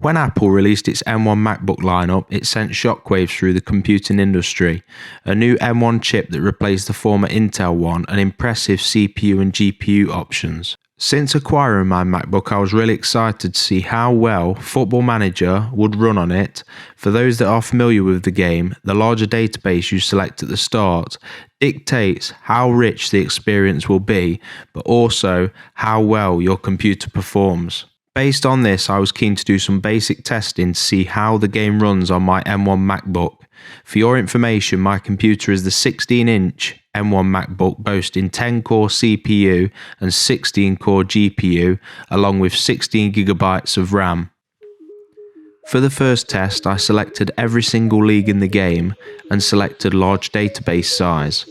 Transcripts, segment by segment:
When Apple released its M1 MacBook lineup, it sent shockwaves through the computing industry. A new M1 chip that replaced the former Intel one and impressive CPU and GPU options. Since acquiring my MacBook, I was really excited to see how well Football Manager would run on it. For those that are familiar with the game, the larger database you select at the start dictates how rich the experience will be, but also how well your computer performs. Based on this, I was keen to do some basic testing to see how the game runs on my M1 MacBook. For your information, my computer is the 16-inch M1 MacBook boasting 10-core CPU and 16-core GPU, along with 16GB of RAM. For the first test, I selected every single league in the game and selected large database size.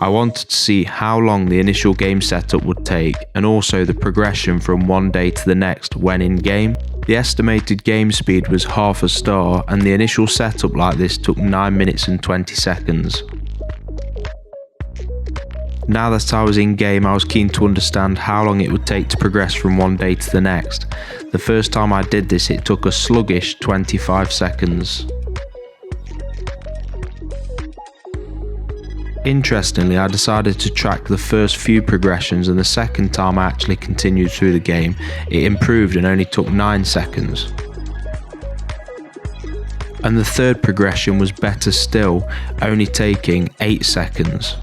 I wanted to see how long the initial game setup would take and also the progression from one day to the next when in game. The estimated game speed was half a star and the initial setup like this took 9 minutes and 20 seconds. Now that I was in game, I was keen to understand how long it would take to progress from one day to the next. The first time I did this, it took a sluggish 25 seconds. Interestingly, I decided to track the first few progressions, and the second time I actually continued through the game, it improved and only took 9 seconds. And the third progression was better still, only taking 8 seconds.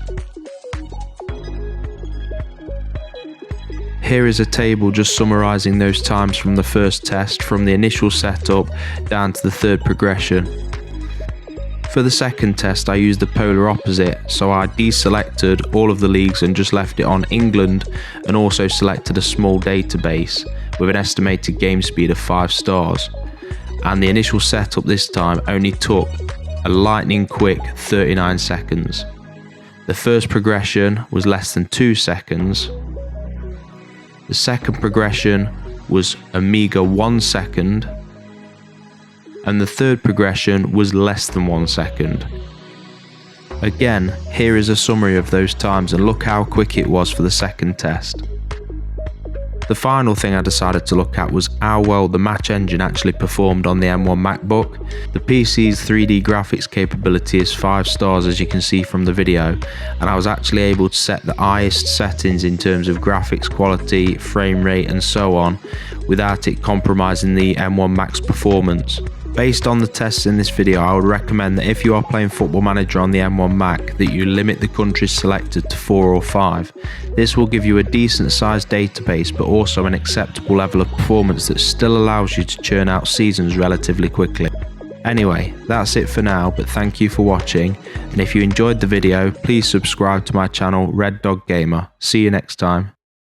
Here is a table just summarising those times from the first test, from the initial setup down to the third progression. For the second test, I used the polar opposite, so I deselected all of the leagues and just left it on England, and also selected a small database with an estimated game speed of 5 stars. And the initial setup this time only took a lightning quick 39 seconds. The first progression was less than 2 seconds. The second progression was a meager 1 second. And the third progression was less than 1 second. Again, here is a summary of those times, and look how quick it was for the second test. The final thing I decided to look at was how well the match engine actually performed on the M1 MacBook. The PC's 3D graphics capability is 5 stars, as you can see from the video, and I was actually able to set the highest settings in terms of graphics quality, frame rate and so on, without it compromising the M1 Mac's performance. Based on the tests in this video, I would recommend that if you are playing Football Manager on the M1 Mac, that you limit the countries selected to 4 or 5. This will give you a decent sized database, but also an acceptable level of performance that still allows you to churn out seasons relatively quickly. Anyway, that's it for now, but thank you for watching, and if you enjoyed the video, please subscribe to my channel Red Dog Gamer. See you next time.